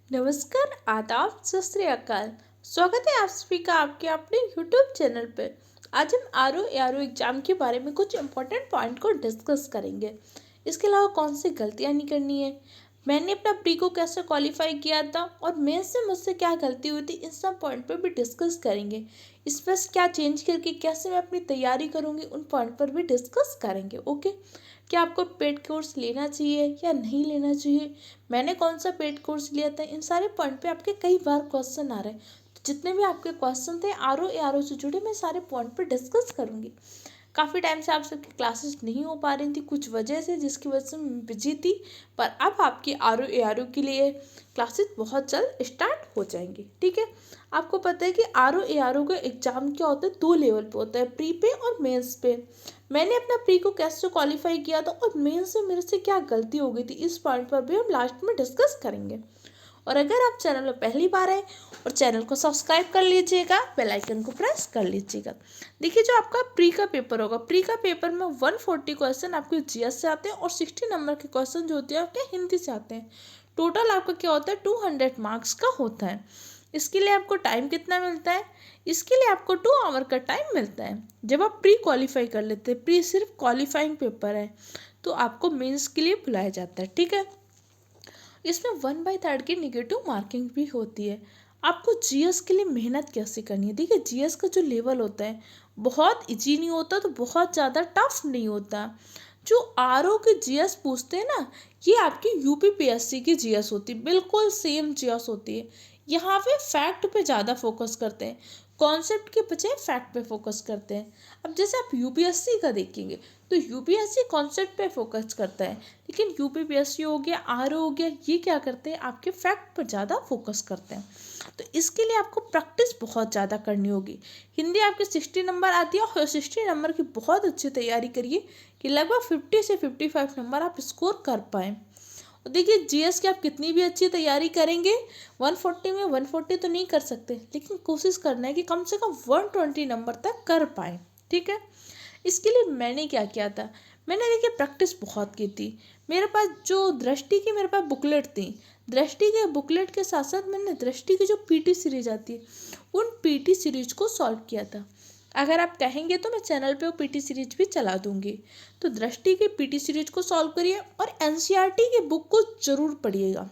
नमस्कार, आदाब, सत श्री अकाल। स्वागत है आप सभी का आपके अपने यूट्यूब चैनल पे। आज हम आरओ एग्जाम के बारे में कुछ इंपॉर्टेंट पॉइंट को डिस्कस करेंगे। इसके अलावा कौन सी गलतियां नहीं करनी है, मैंने अपना प्री को कैसे क्वालिफाई किया था और मेंस से मुझसे क्या गलती हुई थी, इन सब पॉइंट पे भी डिस्कस करेंगे। इसमें क्या चेंज करके कैसे मैं अपनी तैयारी करूँगी, उन पॉइंट पर भी डिस्कस करेंगे। ओके, क्या आपको पेड कोर्स लेना चाहिए या नहीं लेना चाहिए, मैंने कौन सा पेड कोर्स लिया था, इन सारे पॉइंट पे आपके कई बार क्वेश्चन आ रहे हैं। तो जितने भी आपके क्वेश्चन थे आरओ से जुड़े, मैं सारे पॉइंट पे डिस्कस करूँगी। काफ़ी टाइम से आप सबकी क्लासेस नहीं हो पा रही थी कुछ वजह से, जिसकी वजह से मैं बिजी थी। पर अब आपकी आरओ के लिए क्लासेस बहुत जल्द स्टार्ट हो जाएंगी। ठीक है, आपको पता है कि आरओ का एग्ज़ाम क्या होता है, दो लेवल पे होता है, प्री पे और मेंस पे। मैंने अपना प्री को कैसे क्वालिफाई किया था और मेंस में मेरे से क्या गलती हो गई थी, इस पॉइंट पर भी हम लास्ट में डिस्कस करेंगे। और अगर आप चैनल में पहली बार आए और चैनल को सब्सक्राइब कर लीजिएगा, बेल आइकन को प्रेस कर लीजिएगा। देखिए, जो आपका प्री का पेपर होगा, प्री का पेपर में 140 क्वेश्चन आपके जीएस से आते हैं और 60 नंबर के क्वेश्चन जो होते हैं आपके हिंदी से आते हैं। टोटल आपका क्या होता है, 200 मार्क्स का होता है। इसके लिए आपको टाइम कितना मिलता है, इसके लिए आपको 2 आवर का टाइम मिलता है। जब आप प्री क्वालिफाई कर लेते हैं, प्री सिर्फ क्वालिफाइंग पेपर है, तो आपको मेंस के लिए बुलाया जाता है। ठीक है, इसमें 1/3 की निगेटिव मार्किंग भी होती है। आपको जीएस के लिए मेहनत कैसे करनी है, देखिए जीएस का जो लेवल होता है बहुत इजी नहीं होता, तो बहुत ज़्यादा टफ नहीं होता। जो आरओ के जीएस पूछते हैं ना, ये आपकी यूपीपीएससी की जीएस होती है, बिल्कुल सेम जीएस होती है। यहाँ पे फैक्ट पे ज़्यादा फोकस करते हैं, कॉन्सेप्ट के बजाय फैक्ट पे फोकस करते हैं। अब जैसे आप यूपीएससी का देखेंगे तो यूपीएससी कॉन्सेप्ट पे फोकस करता है, लेकिन यूपीपीएससी हो गया, आरओ हो गया, ये क्या करते हैं, आपके फैक्ट पर ज़्यादा फोकस करते हैं। तो इसके लिए आपको प्रैक्टिस बहुत ज़्यादा करनी होगी। हिंदी आपके 60 नंबर आती है और 60 नंबर की बहुत अच्छी तैयारी करिए कि लगभग 50 से 55 नंबर आप स्कोर कर पाएँ। देखिए जीएस की आप कितनी भी अच्छी तैयारी करेंगे, 140 में 140 तो नहीं कर सकते, लेकिन कोशिश करना है कि कम से कम 120 नंबर तक कर पाए। ठीक है, इसके लिए मैंने क्या किया था, मैंने देखिए प्रैक्टिस बहुत की थी। मेरे पास जो दृष्टि की मेरे पास बुकलेट थी, दृष्टि के बुकलेट के साथ साथ मैंने दृष्टि की जो पीटी सीरीज आती है, उन पीटी सीरीज को सॉल्व किया था। अगर आप कहेंगे तो मैं चैनल पे वो पीटी सीरीज भी चला दूंगी। तो दृष्टि की पीटी सीरीज को सॉल्व करिए और एनसीईआरटी की बुक को जरूर पढ़िएगा।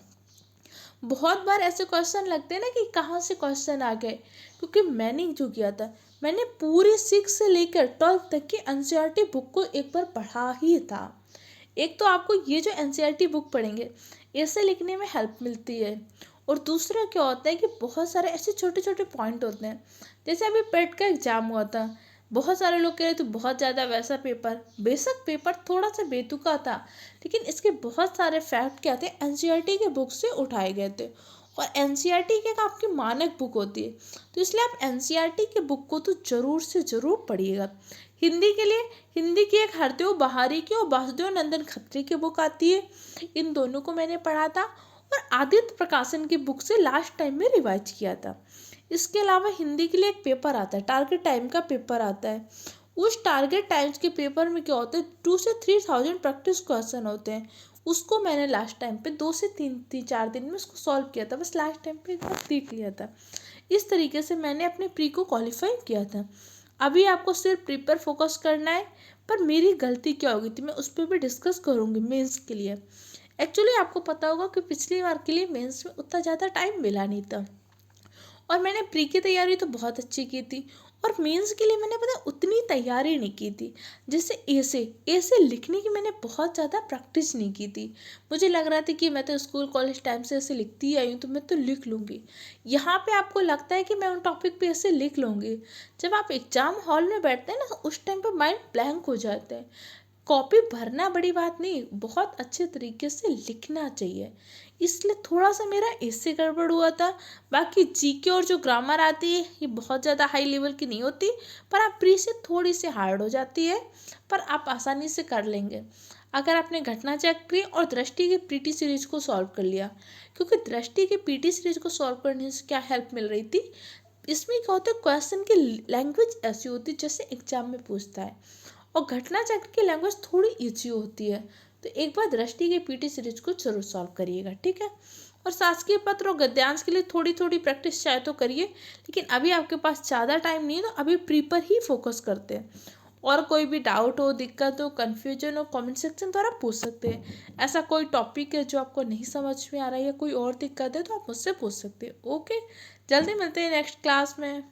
बहुत बार ऐसे क्वेश्चन लगते हैं ना कि कहाँ से क्वेश्चन आ गए, क्योंकि मैंने जो किया था, मैंने पूरी 6 से लेकर 12 तक की एनसीईआरटी बुक को एक बार पढ़ा ही था। एक तो आपको ये जो एनसीईआरटी बुक पढ़ेंगे, ऐसे लिखने में हेल्प मिलती है। और दूसरा क्या होता है कि बहुत सारे ऐसे छोटे छोटे पॉइंट होते हैं। जैसे अभी पेट का एग्जाम हुआ था, बहुत सारे लोग कह रहे थे बहुत ज़्यादा वैसा पेपर, बेशक पेपर थोड़ा सा बेतुका था, लेकिन इसके बहुत सारे फैक्ट क्या थे, एनसीईआरटी के बुक से उठाए गए थे। और एनसीईआरटी की एक आपकी मानक बुक होती है, तो इसलिए आप एनसीईआरटी के बुक को तो ज़रूर से ज़रूर पढ़िएगा। हिंदी के लिए हिंदी की एक हरदेव बहारी की और वासुदेव नंदन खत्री की बुक आती है, इन दोनों को मैंने पढ़ा था और आदित्य प्रकाशन की बुक से लास्ट टाइम में रिवाइज किया था। इसके अलावा हिंदी के लिए एक पेपर आता है, टारगेट टाइम का पेपर आता है। उस टारगेट टाइम्स के पेपर में क्या होता है, 2 से 3 थाउजेंड प्रैक्टिस क्वेश्चन होते हैं। उसको मैंने लास्ट टाइम पे 2 से 4 दिन में उसको सॉल्व किया था, बस लास्ट टाइम पे एक बार देख लिया था। इस तरीके से मैंने अपने प्री को क्वालिफाई किया था। अभी आपको सिर्फ प्री पर फोकस करना है, पर मेरी गलती क्या हो गई थी मैं उस पर भी डिस्कस करूँगी मेंस के लिए। एक्चुअली आपको पता होगा कि पिछली बार के लिए मेंस में उतना ज़्यादा टाइम मिला नहीं था, और मैंने प्री की तैयारी तो बहुत अच्छी की थी, और मेंस के लिए मैंने पता उतनी तैयारी नहीं की थी। जैसे ऐसे लिखने की मैंने बहुत ज़्यादा प्रैक्टिस नहीं की थी। मुझे लग रहा था कि मैं तो स्कूल कॉलेज टाइम से ऐसे लिखती ही आई हूँ, तो मैं तो लिख लूँगी। यहाँ पे आपको लगता है कि मैं उन टॉपिक पे ऐसे लिख लूँगी, जब आप एग्जाम हॉल में बैठते हैं ना, तो उस टाइम पर माइंड ब्लैंक हो जाता है। कॉपी भरना बड़ी बात नहीं, बहुत अच्छे तरीके से लिखना चाहिए। इसलिए थोड़ा सा मेरा इससे गड़बड़ हुआ था। बाकी जीके और जो ग्रामर आती है ये बहुत ज़्यादा हाई लेवल की नहीं होती, पर आप प्री से थोड़ी सी हार्ड हो जाती है, पर आप आसानी से कर लेंगे अगर आपने घटना चक्र और दृष्टि की पीटी सीरीज को सॉल्व कर लिया। क्योंकि दृष्टि की पीटी सीरीज को सॉल्व करने से क्या हेल्प मिल रही थी, इसमें क्या होता है, क्वेश्चन की लैंग्वेज ऐसी होती है जैसे एग्जाम में पूछता है, और घटना चक्र की लैंग्वेज थोड़ी ईजी होती है। तो एक बार दृष्टि की पीटी सीरीज को जरूर सॉल्व करिएगा। ठीक है, और शासकीय पत्र और गद्यांश के लिए थोड़ी थोड़ी प्रैक्टिस चाहे तो करिए, लेकिन अभी आपके पास ज़्यादा टाइम नहीं है तो अभी प्री पर ही फोकस करते हैं। और कोई भी डाउट हो, दिक्कत हो, कन्फ्यूजन हो, कमेंट सेक्शन द्वारा पूछ सकते हैं। ऐसा कोई टॉपिक है जो आपको नहीं समझ में आ रहा है या कोई और दिक्कत है तो आप मुझसे पूछ सकते हैं। ओके, जल्दी मिलते हैं नेक्स्ट क्लास में।